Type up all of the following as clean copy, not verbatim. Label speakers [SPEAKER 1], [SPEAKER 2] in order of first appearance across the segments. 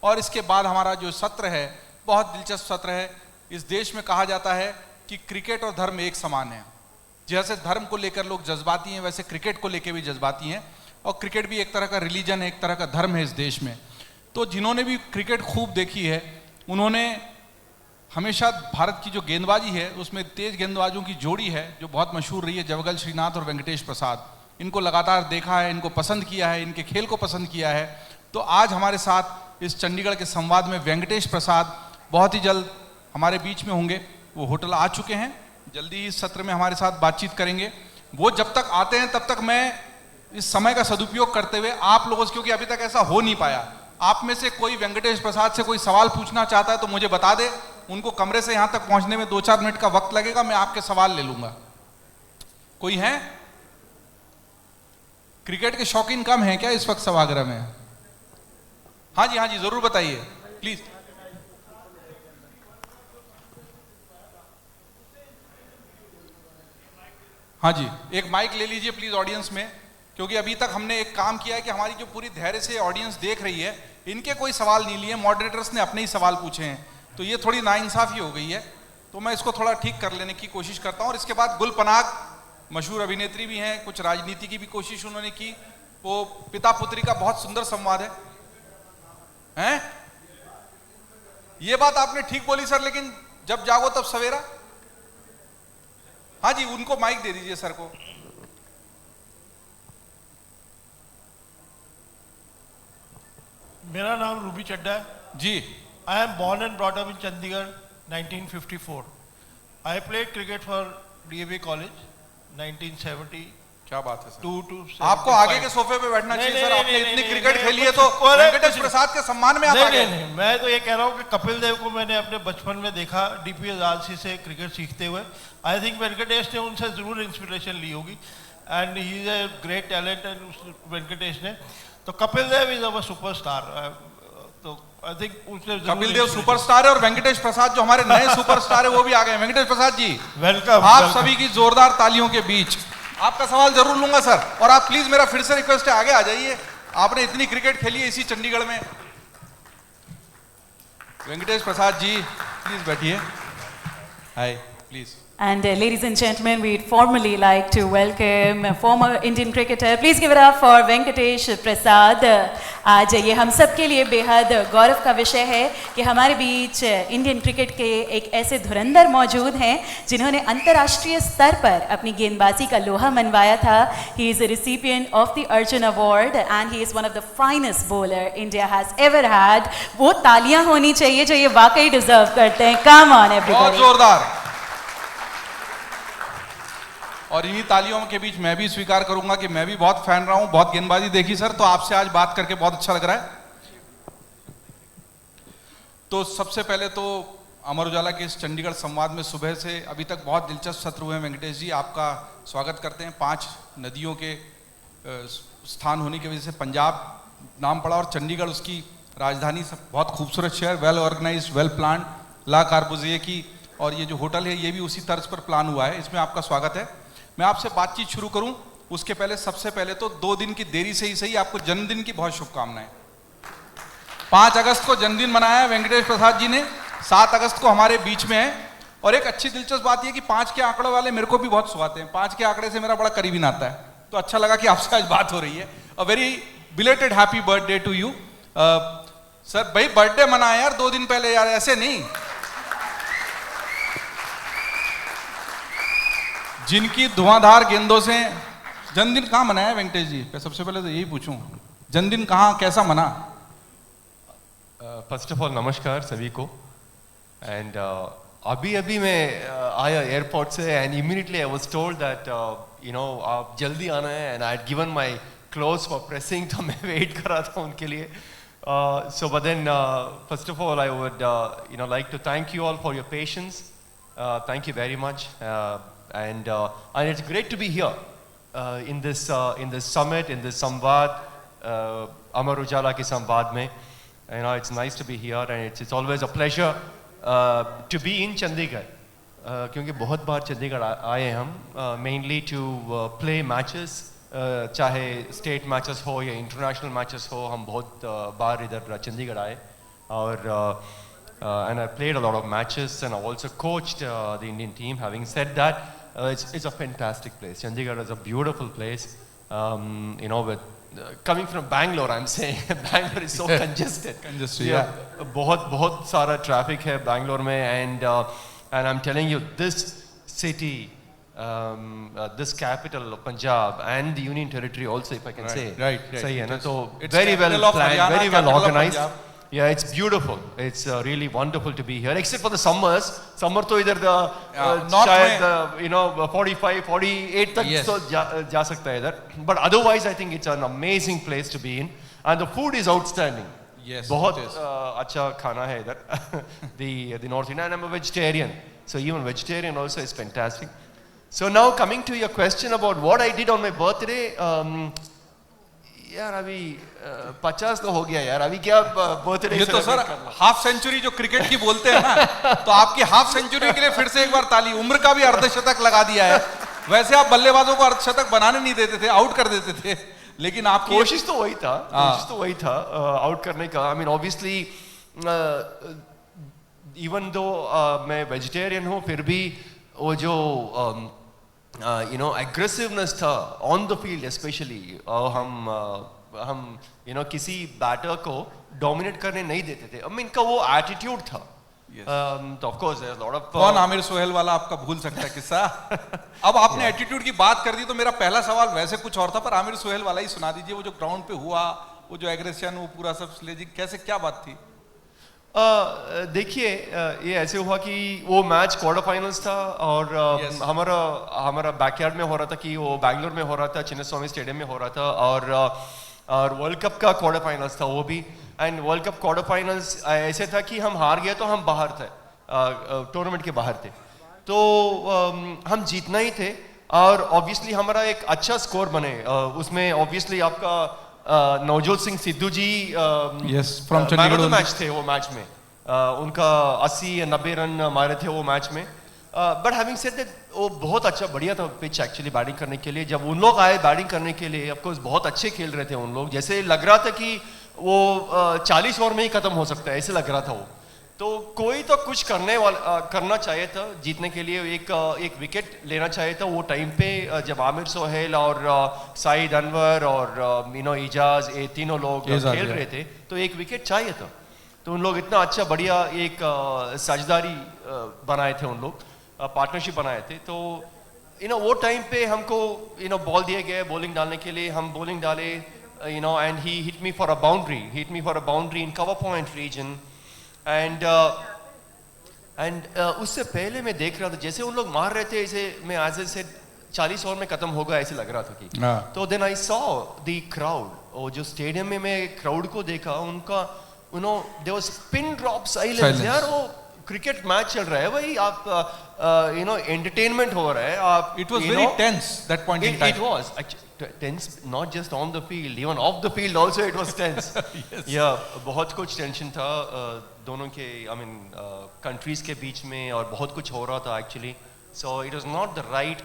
[SPEAKER 1] और इसके बाद हमारा जो सत्र है बहुत दिलचस्प सत्र है। इस देश में कहा जाता है कि क्रिकेट और धर्म एक समान है। जैसे धर्म को लेकर लोग जज्बाती हैं, वैसे क्रिकेट को लेकर भी जज्बाती हैं, और क्रिकेट भी एक तरह का रिलीजन है, एक तरह का धर्म है इस देश में। तो जिन्होंने भी क्रिकेट खूब देखी है उन्होंने हमेशा भारत की जो गेंदबाजी है उसमें तेज गेंदबाजों की जोड़ी है जो बहुत मशहूर रही है, जवगल श्रीनाथ और वेंकटेश प्रसाद। इनको लगातार देखा है, इनको पसंद किया है, इनके खेल को पसंद किया है। तो आज हमारे साथ इस चंडीगढ़ के संवाद में वेंकटेश प्रसाद बहुत ही जल्द हमारे बीच में होंगे। वो होटल आ चुके हैं, जल्दी ही इस सत्र में हमारे साथ बातचीत करेंगे। वो जब तक आते हैं तब तक मैं इस समय का सदुपयोग करते हुए आप लोगों से, क्योंकि अभी तक ऐसा हो नहीं पाया, आप में से कोई वेंकटेश प्रसाद से कोई सवाल पूछना चाहता है तो मुझे बता दे। उनको कमरे से यहां तक पहुंचने में 2-4 मिनट का वक्त लगेगा, मैं आपके सवाल ले लूंगा। कोई है? क्रिकेट के शौकीन कम हैं क्या इस वक्त सभागृह में? हाँ जी जरूर बताइए प्लीज। हाँ जी, एक माइक ले लीजिए प्लीज ऑडियंस में, क्योंकि अभी तक हमने एक काम किया है कि हमारी जो पूरी धैर्य से ऑडियंस देख रही है इनके कोई सवाल नहीं लिए, मॉडरेटर्स ने अपने ही सवाल पूछे हैं, तो ये थोड़ी नाइंसाफी हो गई है। तो मैं इसको थोड़ा ठीक कर लेने की कोशिश करता हूँ। और इसके बाद गुल पनाग मशहूर अभिनेत्री भी हैं, कुछ राजनीति की भी कोशिश उन्होंने की। वो पिता पुत्री का बहुत सुंदर संवाद है? ये बात आपने ठीक बोली सर, लेकिन जब जागो तब सवेरा। हाँ जी, उनको माइक दे दीजिए सर को।
[SPEAKER 2] मेरा नाम रूबी चड्डा है
[SPEAKER 1] ji.
[SPEAKER 2] I am born and brought up in Chandigarh 1954. I played cricket for DAV College 1970.
[SPEAKER 1] क्या बात है सर।
[SPEAKER 2] 2 to 75.
[SPEAKER 1] आपको आगे के सोफे पे बैठना चाहिए सर, आपने इतनी क्रिकेट खेली है तो वेंकटेश प्रसाद के सम्मान में आप आगे।
[SPEAKER 2] नहीं, मैं तो ये कह रहा हूँ कि कपिल देव को मैंने अपने बचपन में देखा DPS आलसी से क्रिकेट सीखते हुए। आई थिंक वेंकटेश ने उनसे जरूर इंस्पिरेशन ली होगी and he is a great talent. And Venkatesh ने तो Kapil Dev is our superstar. तो आई थिंक उसने
[SPEAKER 1] कपिल देव सुपरस्टार है और वेंकटेश प्रसाद जो हमारे नए सुपरस्टार है वो भी आ गए। वेंकटेश प्रसाद जी
[SPEAKER 2] वेलकम।
[SPEAKER 1] आप सभी की जोरदार तालियों के बीच आपका सवाल जरूर लूंगा सर। और आप प्लीज, मेरा फिर से रिक्वेस्ट है, आगे आ जाइए। आपने इतनी क्रिकेट खेली है इसी चंडीगढ़ में। वेंकटेश प्रसाद जी प्लीज बैठिए। हाय please.
[SPEAKER 3] And ladies and gentlemen, we'd formally like to welcome a former Indian cricketer. Please give it up for Venkatesh Prasad. आज ये हम सब के लिए बेहद गौरव का विषय है कि हमारे बीच इंडियन क्रिकेट के एक ऐसे धुरंधर मौजूद हैं जिन्होंने अंतर्राष्ट्रीय स्तर पर अपनी गेंदबाजी का लोहा मनवाया था। He is a recipient of the Arjun Award and he is one of the finest bowler India has ever had. वो तालियां होनी चाहिए जो ये वाकई डिजर्व करते हैं। Come on everybody.
[SPEAKER 1] बहुत जोरदार। और इन्हीं तालियों के बीच मैं भी स्वीकार करूंगा कि मैं भी बहुत फैन रहा हूं, बहुत गेंदबाजी देखी सर, तो आपसे आज बात करके बहुत अच्छा लग रहा है। तो सबसे पहले तो अमर उजाला के इस चंडीगढ़ संवाद में सुबह से अभी तक बहुत दिलचस्प सत्र हुए हैं। वेंकटेश जी आपका स्वागत करते हैं। 5 नदियों के स्थान होने की वजह से पंजाब नाम पड़ा और चंडीगढ़ उसकी राजधानी, बहुत खूबसूरत शहर, वेल ऑर्गेनाइज, वेल प्लान, ला कार्बुजिए की, और ये जो होटल है ये भी उसी तर्ज पर प्लान हुआ है। इसमें आपका स्वागत है। मैं आपसे बातचीत शुरू करूं उसके पहले सबसे पहले तो 2 दिन की देरी से ही सही आपको जन्मदिन की बहुत शुभकामनाएं। 5 अगस्त को जन्मदिन मनाया वेंकटेश प्रसाद जी ने, 7 अगस्त को हमारे बीच में है। और एक अच्छी दिलचस्प बात यह कि 5 के आंकड़ों वाले मेरे को भी बहुत सुहाते हैं। 5 के आंकड़े से मेरा बड़ा करीबी नाता है, तो अच्छा लगा कि आपसे आज बात हो रही है। A very belated happy birthday to you sir. भाई बर्थडे मनाया यार 2 दिन पहले यार, ऐसे नहीं। जिनकी धुआंधार गेंदों से जन्मदिन कहाँ मनाया वेंकटेश जी? सबसे पहले तो यही पूछूं, जन्मदिन कहाँ कैसा मना?
[SPEAKER 4] फर्स्ट ऑफ ऑल नमस्कार सभी को। एंड अभी मैं आया एयरपोर्ट से and immediately I was told that you know आप जल्दी आना है and I had given my clothes for pressing, तो मैं वेट कर रहा था उनके लिए। So but then first of all I would you know like to thank you all for your patience. Thank you very much. And it's great to be here in this summit, in this Samvad, Amar Ujala ke Samvad mein. You know, it's nice to be here and it's always a pleasure to be in Chandigarh. क्योंकि बहुत बार चंडीगढ़ आए हम mainly to play matches, चाहे state matches हो या international matches हो, हम बहुत बार इधर चंडीगढ़ आए। और and I played a lot of matches and I also coached the Indian team. Having said that, it's a fantastic place. Chandigarh is a beautiful place. You know, with coming from Bangalore, I'm saying Bangalore is so congested.
[SPEAKER 1] Congested, yeah.
[SPEAKER 4] बहुत सारा traffic है Bangalore में, and I'm telling you, this city, this capital of Punjab and the Union Territory also, if I can say,
[SPEAKER 1] right.
[SPEAKER 4] सही है ना, तो
[SPEAKER 1] It's
[SPEAKER 4] very well
[SPEAKER 1] capital of
[SPEAKER 4] planned,
[SPEAKER 1] Haryana,
[SPEAKER 4] very well
[SPEAKER 1] capital of
[SPEAKER 4] organized.
[SPEAKER 1] Punjab.
[SPEAKER 4] Yeah, it's beautiful. It's really wonderful to be here, except for the summers. Summer तो इधर
[SPEAKER 1] north
[SPEAKER 4] शायद you know 45, 48 तक
[SPEAKER 1] Yes.
[SPEAKER 4] तो जा सकता है इधर. But otherwise, I think it's an amazing place to be in, and the food is outstanding.
[SPEAKER 1] Yes,
[SPEAKER 4] बहुत
[SPEAKER 1] it is.
[SPEAKER 4] अच्छा खाना है इधर. the North Indian, and I'm a vegetarian, so even vegetarian also is fantastic. So now coming to your question about what I did on my birthday, यार अभी 50 तो हो गया यार, अभी क्या बर्थडे
[SPEAKER 1] ये तो सर हाफ सेंचुरी जो क्रिकेट की बोलते हैं ना, तो आपकी हाफ सेंचुरी के लिए फिर से एक बार ताली. उम्र का भी अर्धशतक लगा दिया है. वैसे आप बल्लेबाजों को अर्धशतक बनाने नहीं देते थे, आउट कर देते थे, लेकिन आपकी
[SPEAKER 4] कोशिश तो वही था आउट करने का. I mean obviously even though मैं वेजिटेरियन हूँ, फिर भी वो जो you know aggressiveness था on the field especially, हम you know किसी बैटर को डोमिनेट करने नहीं देते थे. I mean इनका वो एटीट्यूड था. तो of course there is lot of
[SPEAKER 1] कौन आमिर सोहेल वाला आपका भूल सकता है किस्सा. अब आपने एटीट्यूड की बात कर दी, तो मेरा पहला सवाल वैसे कुछ और था, पर आमिर सोहेल वाला ही सुना दीजिए. वो जो ग्राउंड पे हुआ, वो जो एग्रेशन, वो पूरा सब स्लेजिंग, कैसे क्या बात थी?
[SPEAKER 4] देखिए ये ऐसे हुआ कि वो मैच क्वार्टर फाइनल्स था और हमारा बैकयार्ड में हो रहा था, कि वो बैंगलोर में हो रहा था, चिन्नास्वामी स्टेडियम में हो रहा था, और वर्ल्ड कप का क्वार्टर फाइनल्स था वो भी. And world cup quarter finals ऐसे था कि हम हार गए तो हम बाहर थे, टूर्नामेंट के बाहर थे, तो हम जीतना ही थे. और ऑब्वियसली हमारा एक अच्छा स्कोर बने, उसमें ऑब्वियसली आपका नवजोत सिंह सिद्धू जी
[SPEAKER 1] फ्रॉम चंडीगढ़
[SPEAKER 4] मैच थे वो मैच में, उनका 80 या 90 रन मारे थे वो मैच में. बट हैविंग सेड दैट वो बहुत अच्छा बढ़िया था पिच एक्चुअली बैटिंग करने के लिए. जब उन लोग आए बैटिंग करने के लिए, ऑफ कोर्स बहुत अच्छे खेल रहे थे उन लोग, जैसे लग रहा था कि वो 40 ओवर में ही खत्म हो सकता है, ऐसे लग रहा था वो. तो कोई तो कुछ करना चाहिए था जीतने के लिए, एक विकेट लेना चाहिए था वो टाइम पे, जब आमिर सोहेल और साइद अनवर और यू नो इजाज, ये तीनों लोग खेल रहे थे, तो एक विकेट चाहिए था. तो उन लोग इतना अच्छा बढ़िया एक साझेदारी बनाए थे, उन लोग पार्टनरशिप बनाए थे. तो यू नो वो टाइम पे हमको यू नो बॉल दिए गए बॉलिंग डालने के लिए, हम बॉलिंग डाले, you know, and he hit me for a boundary in cover point region. And उससे पहले मैं देख रहा था जैसे उन लोग मार रहे थे, ऐसे मैं एज ए सेड 40 ओवर में खत्म होगा ऐसे लग रहा था कि. तो then I saw the crowd, और जो स्टेडियम में मैं क्राउड को देखा, उनका you know there was pin drop silence. यार वो क्रिकेट मैच चल रहा है भाई, आप यू नो एंटरटेनमेंट हो रहा है, आप.
[SPEAKER 1] It was very tense that point in time.
[SPEAKER 4] It was tense, not just on the field, even off the field also it was tense. Yes. Yeah, बहुत कुछ टेंशन था दोनों के, I mean countries के बीच में, और बहुत कुछ हो रहा था actually. So it was not the right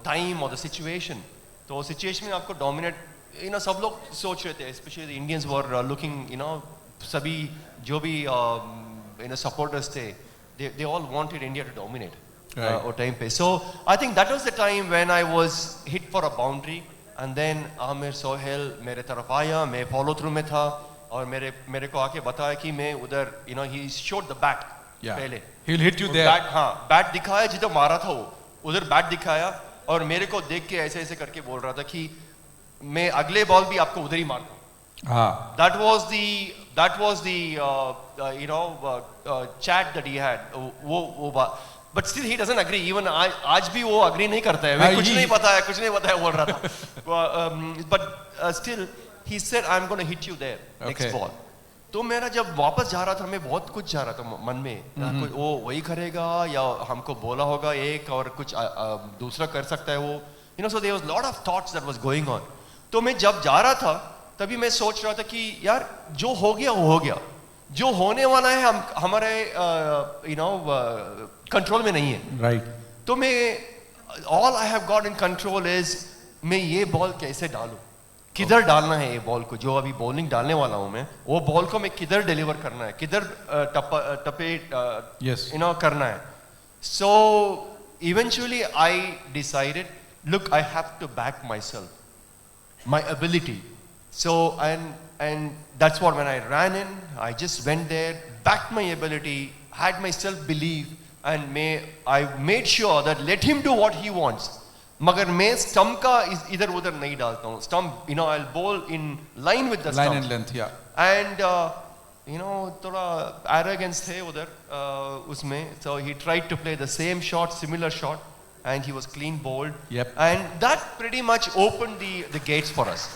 [SPEAKER 4] time or the situation. तो सिचुएशन में आपको डोमिनेट, यू नो सब लोग सोच रहे थे, specially the Indians were looking, you know सभी जो भी यू नो सपोर्टर्स थे, they all wanted India to dominate. Or time पे. So I think that was the time when I was hit for a boundary, and then Aamir Sohail मेरे तरफ आया, मैं follow through में था, और मेरे को आके बताया कि मैं उधर, you know, he showed the bat पहले.
[SPEAKER 1] He'll hit you there.
[SPEAKER 4] हाँ, bat दिखाया जिधर मारा था वो, उधर bat दिखाया, और मेरे को देख के ऐसे करके बोल रहा था कि मैं अगले बॉल भी आपको उधर ही मारता हूँ.
[SPEAKER 1] हाँ.
[SPEAKER 4] That was the you know chat that he had. वो But still he doesn't agree. Even आज भी वो agree नहीं करता है. कुछ नहीं पता है बोल रहा था. But still he said I'm going to hit you there next ball. तो मेरा जब वापस जा रहा था, मैं बहुत कुछ जा रहा था मन में, वो वही करेगा या हमको बोला होगा एक और कुछ दूसरा कर सकता है वो, you know, so there was lot of thoughts that was going on. तो मैं जब जा रहा था तभी मैं सोच रहा था कि यार जो हो गया वो हो गया, जो होने वाला है हमारे यू नो कंट्रोल में नहीं है.
[SPEAKER 1] राइट.
[SPEAKER 4] तो मैं all I have got in control is मैं ये बॉल कैसे डालूं. किधर डालना है ये बॉल को, जो अभी बॉलिंग डालने वाला हूं मैं, वो बॉल को मैं किधर डिलीवर करना है, किधर टपे
[SPEAKER 1] Yes.
[SPEAKER 4] यू नो करना है. So eventually I decided, look, I have to back myself, my ability. So and that's what, when I ran in, I just went there, backed my ability, had my self belief, and I made sure that let him do what he wants. मगर मैं stump का इधर उधर नहीं डालता हूँ. Stump, you know, I'll bowl in line with the
[SPEAKER 1] Line
[SPEAKER 4] stump.
[SPEAKER 1] and length, yeah.
[SPEAKER 4] And you know, थोड़ा arrogance थे उधर उसमें. So he tried to play the same shot, similar shot, and he was clean bowled.
[SPEAKER 1] Yep.
[SPEAKER 4] And that pretty much opened the gates for us.